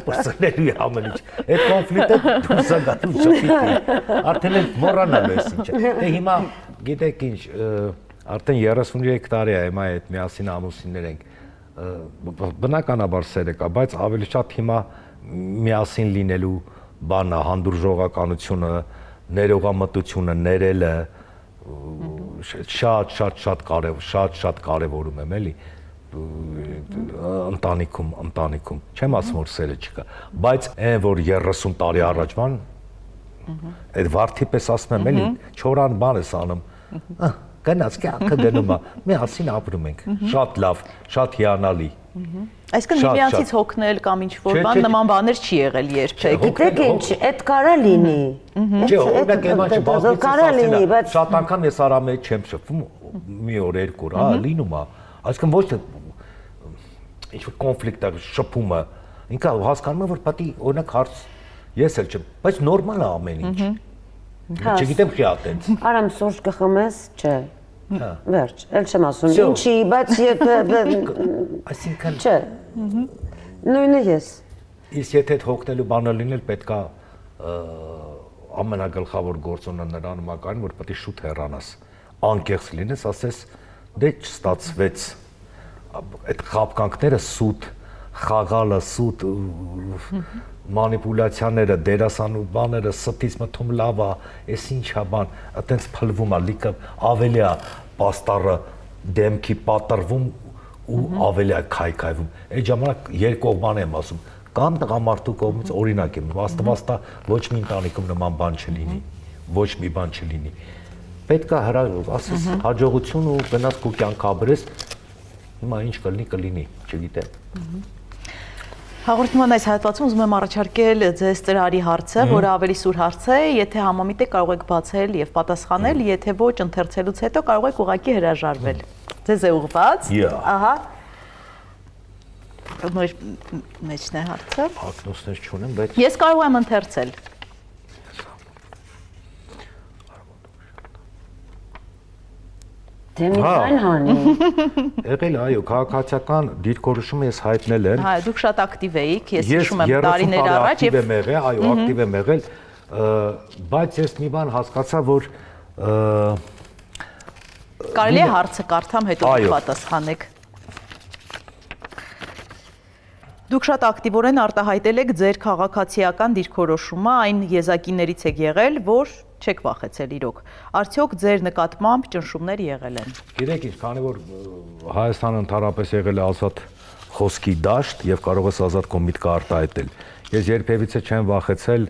Պրծնելու է ամեն ինչ։ Այդ կոնֆլիկտը դուրս է գալու շփիթի։ Արդեն էլ մոռանալու է ինչ։ Դե հիմա գիտեք ինչ, արդեն 33 տարի է հիմա այդ միասին ամուսիններ ենք։ Բնականաբար սերը կա, բայց ավելի շատ հիմա միասին լինելու բանը, հանդուրժողականությունը, ներողամտությունը, ներելը շատ կարևորում եմ էլի ընտանիքում չեմ ասում որ սերը չկա բայց այն որ 30 տարի առաջվան այդ վարդի պես ասում եմ էլի չորան բան ես անում գնաց կյանքը գնում է միասին ապրում ենք շատ լավ շատ հիանալի Այսինքն միմյանցից հոգնել կամ ինչ-որ բան նման բաներ չի եղել երբեք։ Գիտեք ինչ, այդ կարա լինի։ Չէ, օրինակ եմա չբազմիցս բայց շատ անգամ ես արա մեջ չեմ շփվում, մի օր երկու օր, հա, լինում է։ Այսինքն ոչ թե ինչ-որ կոնֆլիկտ է, շփումը, ինքը հասկանում է որ պատի օրինակ հարց ես էլ չեմ, բայց նորմալ է ամեն ինչ։ Չգիտեմ խի ատենց։ Արամ սուրճ կխմես, չէ։ Վերջ, էլ չեմ ասում, ինչի, բայց այսինքն չէ, նույնը ես։ Իսկ եթե հոգնելու բանը լինել պետքա ամենագլխավոր գործոնը նրան մակարին, որ պետք է շուտ հեռանաս, անկեղծ լինես, ասես դե չստացվեց, այդ խաբկանքները սուտ, խաղալը սուտ, մանիպուլյացիաները, դերասանու բաները, ստից մթում լավ է, էս ինչա բան, այտենց փլվում է, լիքը ավելի է պաստառը դեմքի պատրվում ու ավելի է քայքայվում։ Այդ ժամանակ երկով բան եմ ասում, կամ տղամարդու կողմից օրինակ եմ, վաստավաստա ոչ մի ընտանիքում նման բան չլինի, ոչ մի բան չլինի։ Պետք է ասես հաջողություն ու գնաս քո կյանք ապրես, հիմա ինչ կլինի, չգիտեմ։ Հաղորդման այս հատվածում ուզում եմ առաջարկել ձեզ ծրարի հարցը, որը ավելի սուր հարց է, եթե համամիտ եք կարող եք բացել եւ պատասխանել, եթե ոչ ընթերցելուց հետո կարող եք ուղղակի հրաժարվել։ Ձեզ է ուղղված։ Ահա։ Մեջն է հարցը։ Ակնոցներ չունեմ, բայց Ես կարող եմ ընթերցել։ Դե մի բան հանի։ Եղել այո, քաղաքացիական դիրքորոշումը ես հայտնել եմ։ Հա, դուք շատ ակտիվ էիք, ես հիշում եմ տարիներ առաջ եւ այո, ակտիվ եմ եղել, բայց ես մի բան հասկացա, որ կարելի է հարցը կարդամ, հետո պատասխանեք։ Դուք շատ ակտիվորեն արտահայտել եք ձեր քաղաքացիական դիրքորոշումը, այն եզակիներից եք եղել, որ չեք վախեցել իրոք։ Արդյոք ձեր նկատմամբ ճնշումներ եղել են։ Գիտեք ինչ, քանի որ Հայաստանը ընդհանրապես եղել է ազատ խոսքի դաշտ եւ կարող ես ազատ քո միտքը արտահայտել։ Ես երբևիցե չեմ վախեցել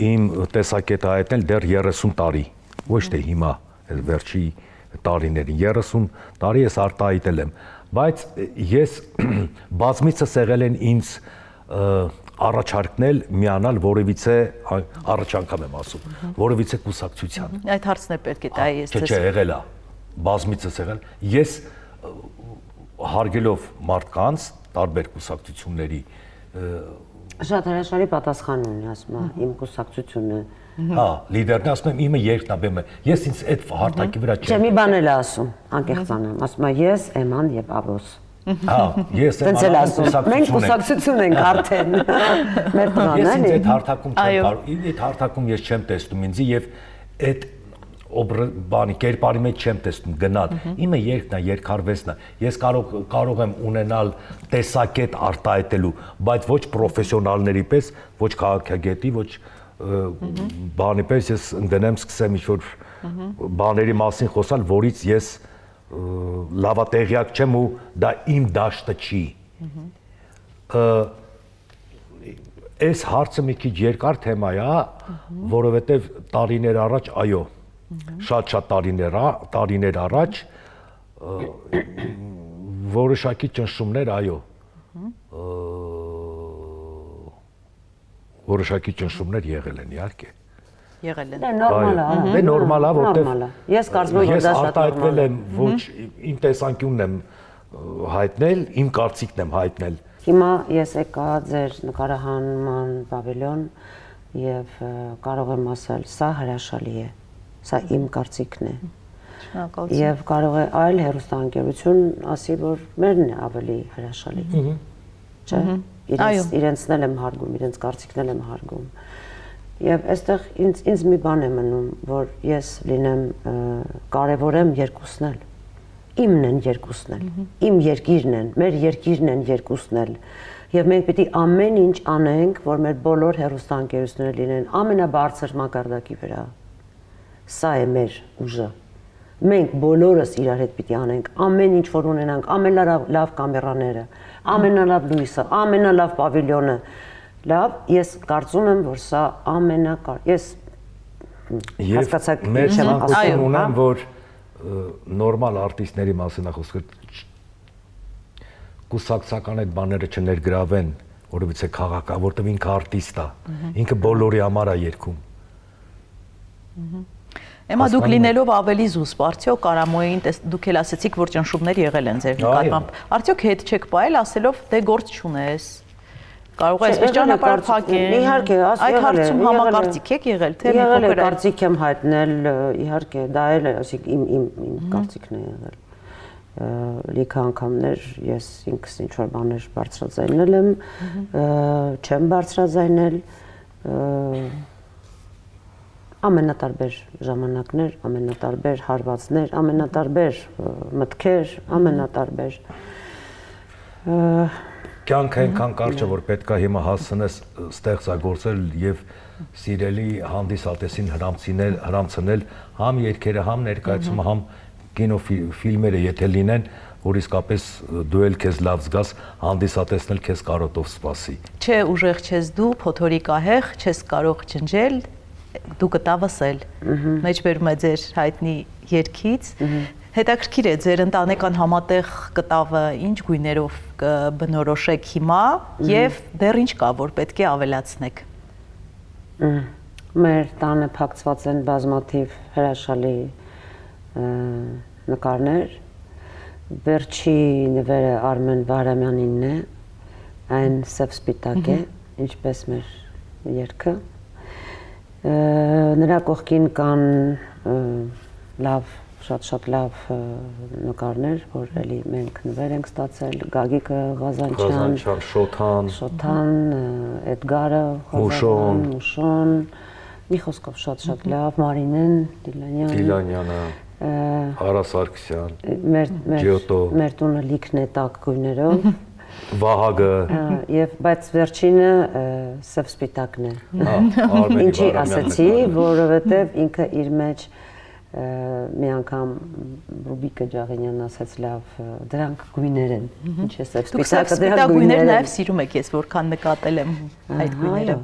իմ տեսակետը հայտնել դեռ 30 տարի, ոչ թե հիմա, այս վերջի տարիներին, 30 տարի ես արտահայտել եմ, բայց ես բազմիցս եղել են ինձ առաջարկնել միանալ որևիցե առաջարկամ եմ ասում, որևիցե կուսակցության։ Այդ հարցն է պետք է տա ես Չէ, եղել է, բազմիցս եղել։ Ես հարգելով մարդկանց, տարբեր կուսակցությունների Շատ հրաշալի պատասխան ունի, ասում է, իմ կուսակցությունը։ Հա, լիդերն ասում եմ, իմը երկնաբեմ է։ Ես ինձ այդ հարթակի վրա չեմ։ Չէ, մի բան էլ ասում, անկեղծանամ, ասում է, ես, Էման եւ Աբոս։ Հա, ես եմ ասում, մենք կուսակցություն ենք արդեն։ Մեր տղան Ես ինձ էլի։ այդ հարթակում չեմ կարող, այդ հարթակում ես չեմ տեսնում ինձ եւ այդ բանի կերպարի մեջ չեմ տեսնում գնալ։ Իմը երկն է, երկարվեստն է։ Ես կարող եմ ունենալ տեսակետ արտահայտելու, բայց ոչ պրոֆեսիոնալների պես, ոչ քաղաքագետի, ոչ բանի պես ես ընկնեմ սկսեմ ինչ-որ բաների մասին խոսալ, որից ես լավատեղյակ չեմ ու դա իմ դաշտը չի։ Այս հարցը մի քիչ երկար թեմա է, որովհետև տարիներ առաջ, այո, շատ տարիներ առաջ որոշակի ճնշումներ, այո, որոշակի ճնշումներ եղել են, իհարկե։ Եղել են։ Դե նորմալ է։ Դե նորմալ է, որտեղ ես կարծում եմ, որ դա շատ արտահայտվել եմ, ոչ իմ տեսանկյունն եմ հայտնել, իմ կարծիքն եմ հայտնել։ Հիմա ես եկա ձեր նկարահանման պավիլիոն եւ կարող եմ ասել, սա հրաշալի է։ Սա իմ կարծիքն է։ Շնորհակալություն։ Եվ կարող է այլ հեռուստաընկերություն ասի, որ մերն է ավելի հրաշալի։ Չէ՞։ Իրենցն եմ հարգում, իրենց կարծիքն եմ հարգում։ Եվ այստեղ ինձ մի բան է մնում, որ ես լինեմ կարևորեմ երկուսն էլ։ Իմն են երկուսն էլ, իմ երկիրն են, մեր երկիրն են երկուսն էլ։ Եվ մենք պիտի ամեն ինչ անենք, որ մեր բոլոր հեռուստաընկերությունները լինեն ամենաբարձր մակարդակի վրա։ Սա է մեր ուժը։ Մենք բոլորս իրար հետ պիտի անենք ամեն ինչ, որ ունենանք, ամենալավ կամերաները, ամենալավ լույսը, ամենալավ պավիլյոնը։ Լավ, ես կարծում եմ, որ սա ես հասկացաք մեր չեմ ասում ունեմ, որ նորմալ արտիստների մասին խոսքը կուսակցական այդ բաները չներգրավեն, որովհետեւ քաղաք, որտեղ ինքը արտիստ է, ինքը բոլորի համար է երգում։ Էմա դուք լինելով ավելի զուսպ, արդյոք Կարամոյին դուք էլ ասացիք, որ ճնշումներ եղել են ձեր նկատմամբ։ Արդյոք հետ չեք պայել, ասելով դե գործ չունես։ Կարող է այսպես ճանապարհ փակեն։ Իհարկե, այդ հարցում համակարծիք եք եղել, թե մի եղել է փոքր կարծիք եմ հայտնել, իհարկե, դա էլ է, ասիկ իմ կարծիքն է եղել։ Լիքը անգամներ ես ինքս ինչ-որ բաներ բարձրաձայնել եմ, չեմ բարձրաձայնել, ամենատարբեր ժամանակներ, ամենատարբեր հարվածներ, ամենատարբեր մտքեր, ամենատարբեր Կյանքը այնքան կարճ է, որ պետք է հիմա հասցնես ստեղծագործել եւ սիրելի հանդիսատեսին հրամցնել համ երգերը, համ ներկայացումը, համ կինոֆիլմերը, եթե լինեն, որ իսկապես դու էլ քեզ լավ զգաս, հանդիսատեսն էլ քեզ կարոտով սպասի։ Չէ, ուժեղ չես դու, փոթորիկահեղ, չես կարող ջնջել, դու կտավս էլ։ Մեջբերում է ձեր հայտնի երգից։ Հետաքրքիր է ձեր ընտանեկան համատեղ կտավը ինչ գույներով կբնորոշեք հիմա եւ դեռ ինչ կա, որ պետք է ավելացնեք։ Մեր տանը փակցված են բազմաթիվ հրաշալի նկարներ։ Վերջի նվերը Արմեն Վահրամյանինն է, այն սև սպիտակ է, ինչպես մեր երգը։ Նրա կողքին կան շատ լավ նկարներ, որ էլի մենք նվեր ենք στացել, Գագիկը Ղազանչյան, Շոթան, Էդգարը Ղազանչյան, Մուշոն, մի խոսքով շատ լավ, Մարինեն Դիլանյանը, Արա Սարգսյան, Ջիոտո, մեր տունը լիքն է տաք գույներով, Վահագը, բայց վերջինը սև սպիտակն է։ Ինչի ասացի, որովհետև ինքը իր մեջ մի անգամ Ռուբիկը Ջաղենյանն ասաց լավ, դրանք գույներ են, ինչ է սև սպիտակը, դրանք գույներ նաև սիրում եք, ես որքան նկատել եմ այդ գույները։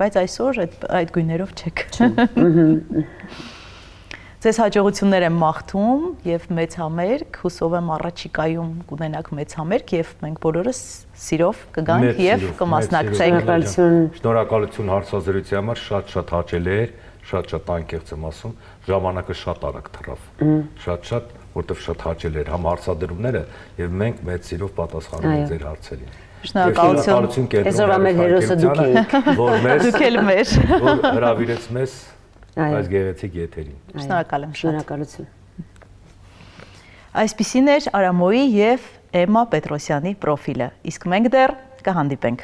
Բայց այսօր այդ գույներով չեք։ Ձեզ հաջողություններ եմ մաղթում եւ մեծ համերգ, հուսով եմ առաջիկայում կունենաք մեծ համերգ եւ մենք բոլորս սիրով կգանք եւ կմասնակցենք։ Շնորհակալություն հարցազրույցի համար, շատ հաճելի էր, շատ անկեղծ եմ ասում, ժամանակը շատ արագ թռավ։ Շատ, որտեվ շատ հաճելի էր համ հարցադրումները եւ մենք մեծ սիրով պատասխանում ենք ձեր հարցերին։ Շնորհակալություն։ Այսօր ամեն հերոսը դուք եք, որ մեզ դուք էլ մեր որ հրավիրեց մեզ այս գեղեցիկ եթերին։ Շնորհակալ եմ շատ։ Շնորհակալություն։ Այսպիսին էր Արամոյի եւ Էմմա Պետրոսյանի պրոֆիլը, իսկ մենք դեռ կհանդիպենք։